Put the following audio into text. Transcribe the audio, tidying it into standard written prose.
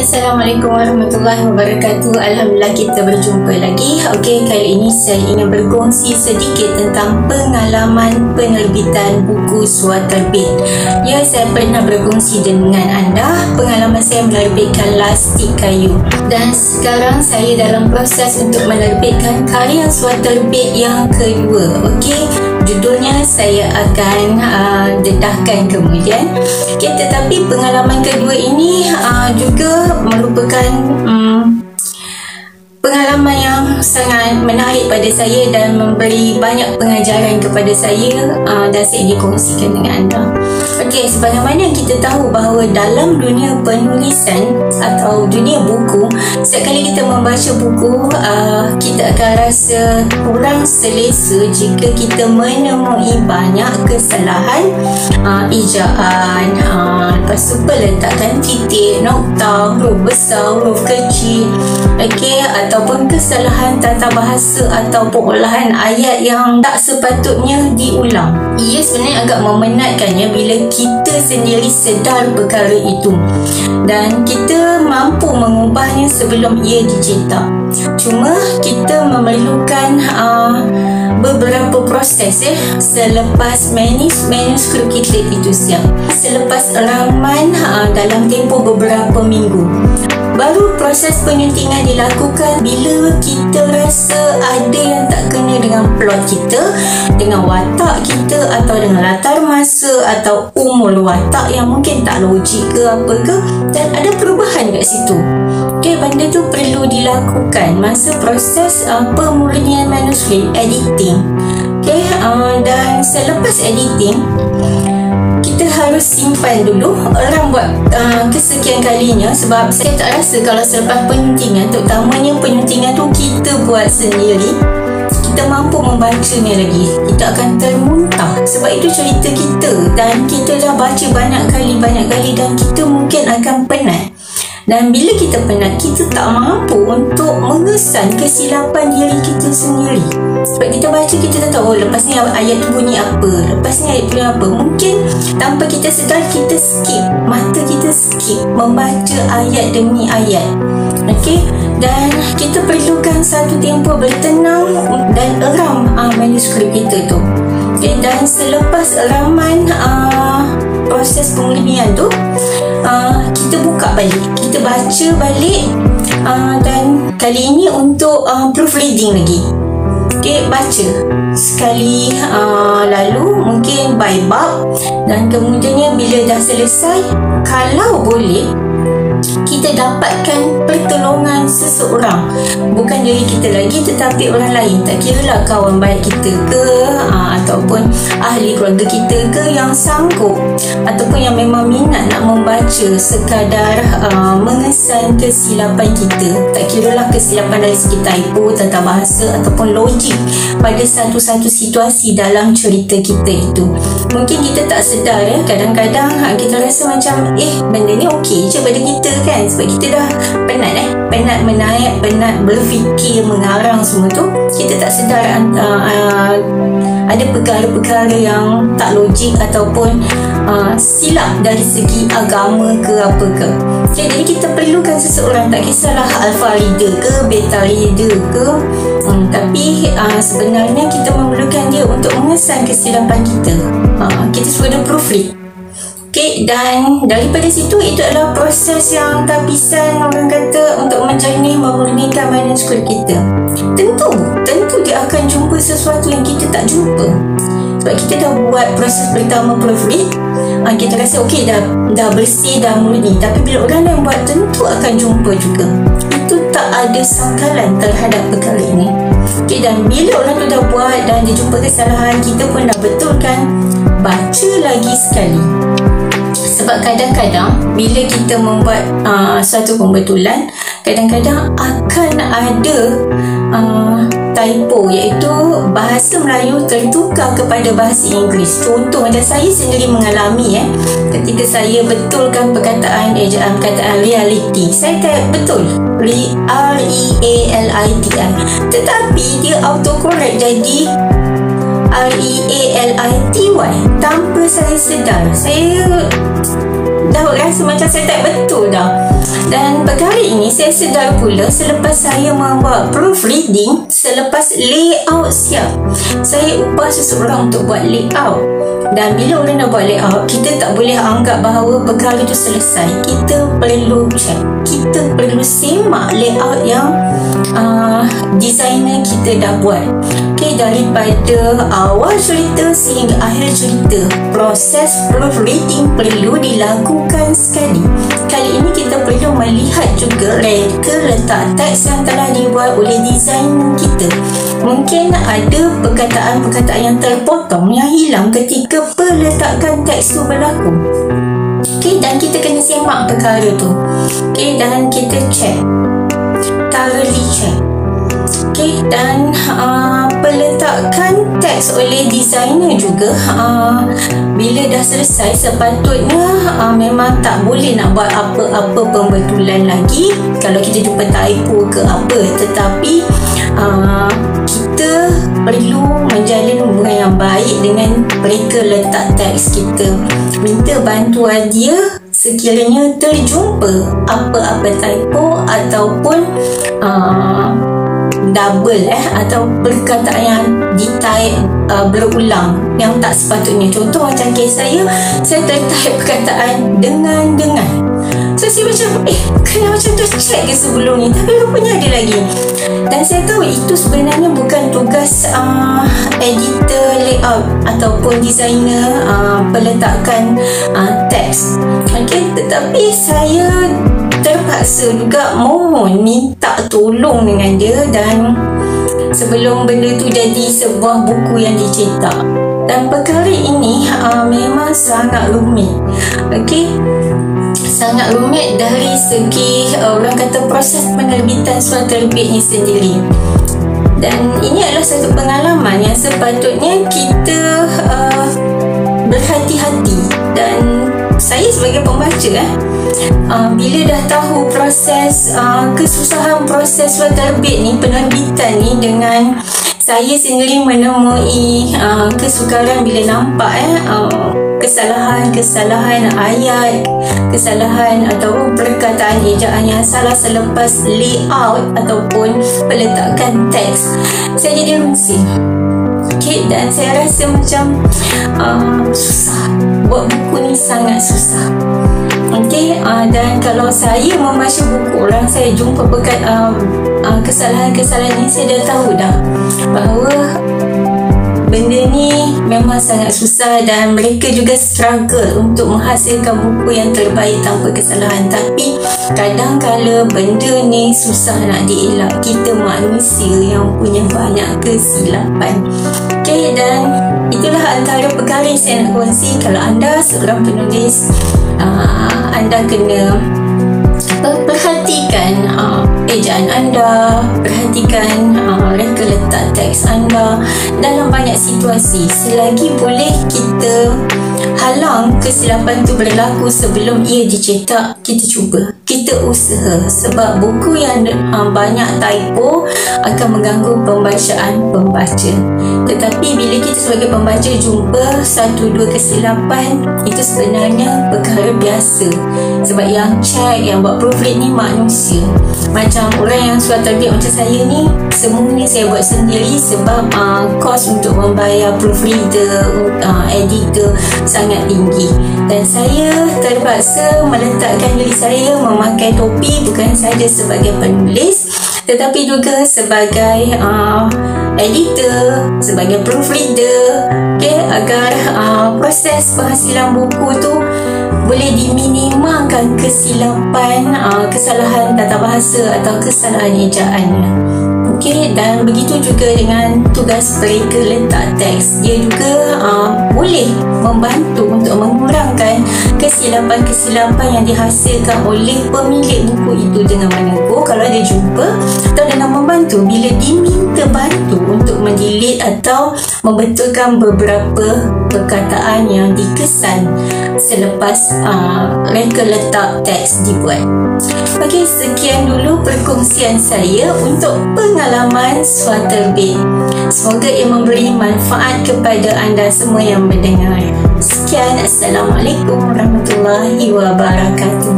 Assalamualaikum warahmatullahi wabarakatuh. Alhamdulillah kita berjumpa lagi. Okey, kali ini saya ingin berkongsi sedikit tentang pengalaman penerbitan buku suara terbit. Ya, saya pernah berkongsi dengan anda pengalaman saya menerbitkan Lastik Kayu. Dan sekarang saya dalam proses untuk menerbitkan karya suara terbit yang kedua. Okey, judulnya saya akan dedahkan kemudian. Okay, tetapi pengalaman kedua ini juga merupakan pengalaman yang sangat menarik pada saya dan memberi banyak pengajaran kepada saya dan saya dikongsikan dengan anda. Okey, sebagaimana kita tahu bahawa dalam dunia penulisan atau dunia buku, setiap kali kita membaca buku, kita akan rasa kurang selesa jika kita menemui banyak kesalahan ejaan, lepas tu letakkan titik, nokta, huruf besar, huruf kecil, okey, ataupun kesalahan tata bahasa atau pengolahan ayat yang tak sepatutnya diulang. Ia sebenarnya agak memenatkan ya bila kita sendiri sedar perkara itu dan kita mampu mengubahnya sebelum ia dicetak. Cuma kita memerlukan beberapa proses selepas manuskrip kita itu siap, selepas raman dalam tempoh beberapa minggu, baru proses penyuntingan dilakukan. Bila kita rasa ada yang tak kena dengan plot kita, dengan watak kita, atau dengan latar masa atau umur watak yang mungkin tak logik ke apa ke, dan ada perubahan kat situ, okay, benda tu perlu dilakukan masa proses pemurnian manuskrip, editing. Okay, dan selepas editing kita harus simpan dulu, orang buat kesekian kalinya, sebab saya tak rasa kalau selepas penyuntingan, terutamanya penyuntingan tu kita buat sendiri, kita mampu membacanya lagi. Kita akan termuntah sebab itu cerita kita dan kita dah baca banyak kali dan kita mungkin akan penat. Dan bila kita penat, kita tak mampu untuk mengesan kesilapan diri kita sendiri. Sebab kita baca, kita tak tahu lepas ni ayat tu bunyi apa, lepas ni ayat tu apa. Mungkin tanpa kita sedar, kita skip, mata kita skip membaca ayat demi ayat. Okey, dan kita perlukan satu tempoh bertenang dan eram manuskrip kita tu. Okay, dan selepas eraman proses pemurnian tu, kita buka balik, kita baca balik, dan kali ini untuk proofreading lagi. Okay, baca sekali, lalu mungkin by bab, dan kemudiannya bila dah selesai, kalau boleh kita dapatkan pertolongan seseorang, bukan diri kita lagi tetapi orang lain. Tak kiralah kawan baik kita ke, ataupun ahli keluarga kita ke, yang sanggup ataupun yang memang minat nak membaca sekadar mengesan kesilapan kita. Tak kiralah kesilapan dari segi typo, tata bahasa ataupun logik pada satu-satu situasi dalam cerita kita itu. Mungkin kita tak sedar ya, kadang-kadang kita rasa macam benda ni okey je pada kita kan, sebab kita dah penat menaik, penat berfikir, mengarang semua tu. Kita tak sedar ada perkara-perkara yang tak logik ataupun silap dari segi agama ke apa ke. Okay, jadi kita perlukan seseorang, tak kisahlah alpha reader ke, beta reader ke, tapi sebenarnya kita memerlukan dia untuk mengesan kesilapan kita. Kita suruh dia proofread. Okay, dan daripada situ, itu adalah proses yang tapisan, orang kata, untuk menjernih, memurnikan manuskrip kita. Tentu dia akan jumpa sesuatu yang kita tak jumpa. Sebab kita dah buat proses pertama proofread, kita rasa okey, dah bersih, dah murni. Tapi bila orang lain buat, tentu akan jumpa juga. Itu tak ada sangkalan terhadap perkara ini. Okay, dan bila orang tu dah buat dan dia jumpa kesalahan, kita pun dah betulkan, baca lagi sekali. Sebab kadang-kadang bila kita membuat suatu pembetulan, kadang-kadang akan ada typo, iaitu bahasa Melayu tertukar kepada bahasa Inggeris. Contoh macam saya sendiri mengalami ketika saya betulkan perkataan ejaan perkataan reality, saya type betul R-E-A-L-I-T-I, tetapi dia autocorrect jadi R-E-A-L-I-T-Y tanpa saya sedar. Saya dah rasa macam saya tak betul dah. Dan perkara ini saya sedar pula selepas saya membuat proofreading, selepas layout siap, saya ubah seseorang untuk buat layout. Dan bila orang nak buat layout, kita tak boleh anggap bahawa perkara itu selesai. Kita perlu check, kita perlu semak layout yang designer kita dah buat. Okay, daripada awal cerita sehingga akhir cerita, proses proofreading perlu dilakukan sekali. Kali ini kita perlu melihat juga reka letak teks yang telah dibuat oleh designer kita. Mungkin ada perkataan-perkataan yang terpotong, yang hilang ketika peletakan teks tu berlaku. Okay, dan kita kena semak perkara tu. Okay, dan kita check, thoroughly check. Okay, dan peletakan teks oleh designer juga, bila dah selesai sepatutnya memang tak boleh nak buat apa-apa pembetulan lagi kalau kita jumpa typo ke apa. Tetapi kita perlu menjalin hubungan yang baik dengan mereka letak teks kita, minta bantuan dia sekiranya terjumpa apa-apa typo ataupun double atau perkataan yang di-type berulang yang tak sepatutnya. Contoh macam kes saya ter-type perkataan dengan. So saya macam kena macam tu check ke sebelum ni, tapi rupanya ada lagi. Dan saya tahu itu sebenarnya bukan tugas editor layout ataupun designer peletakan teks. Okay, tetapi saya terpaksa juga mohon minta tolong dengan dia, dan sebelum benda tu jadi sebuah buku yang dicetak. Dan perkara ini memang sangat rumit. Okey, sangat rumit dari segi orang kata proses penerbitan surat terbit ni sendiri. Dan ini adalah satu pengalaman yang sepatutnya kita berhati-hati. Dan saya sebagai pembaca bila dah tahu proses kesusahan proses surat terbit ni, penerbitan ni, dengan saya sendiri menemui kesukaran bila nampak kesalahan ayat, kesalahan atau perkataan ejaan yang salah selepas layout ataupun peletakan teks, saya jadi rungsing. Okay, dan saya rasa macam susah. Buat buku ni sangat susah. Okay, dan kalau saya membaca buku orang, saya jumpa kesalahan-kesalahan ni, saya dah tahu dah bahawa benda ni memang sangat susah, dan mereka juga struggle untuk menghasilkan buku yang terbaik tanpa kesalahan. Tapi kadang-kala benda ni susah nak dielak. Kita manusia yang punya banyak kesilapan. Okay, dan itulah antara perkara yang saya nak kongsi. Kalau anda seorang penulis, anda kena perhatikan ejaan anda, perhatikan reka letak teks anda dalam banyak situasi. Selagi boleh kita halang kesilapan tu berlaku sebelum ia dicetak, kita cuba, kita usaha. Sebab buku yang banyak typo akan mengganggu pembacaan pembaca. Tetapi bila kita sebagai pembaca jumpa 1-2 kesilapan, itu sebenarnya perkara biasa. Sebab yang check, yang buat proofread ni manusia. Macam orang yang surat terbit macam saya ni, semuanya saya buat sendiri sebab kos untuk membayar proofreader, editor sangat tinggi. Dan saya terpaksa meletakkan diri saya memakai topi, bukan saja sebagai penulis tetapi juga sebagai editor, sebagai proofreader, okay, agar proses penghasilan buku tu boleh diminimalkan kesilapan, kesalahan tata bahasa atau kesalahan ejaannya. Okay, dan begitu juga dengan tugas mereka letak teks. Dia juga boleh membantu untuk mengurangkan kesilapan-kesilapan yang dihasilkan oleh pemilik buku itu dengan menegur kalau dia jumpa, atau dengan membantu bila diminta bantu untuk mendelete atau membetulkan beberapa perkataan yang dikesan selepas reka letak teks dibuat. Okey, sekian dulu perkongsian saya untuk pengalaman surat terbit. Semoga ia memberi manfaat kepada anda semua yang mendengar. Sekian, Assalamualaikum warahmatullahi wabarakatuh.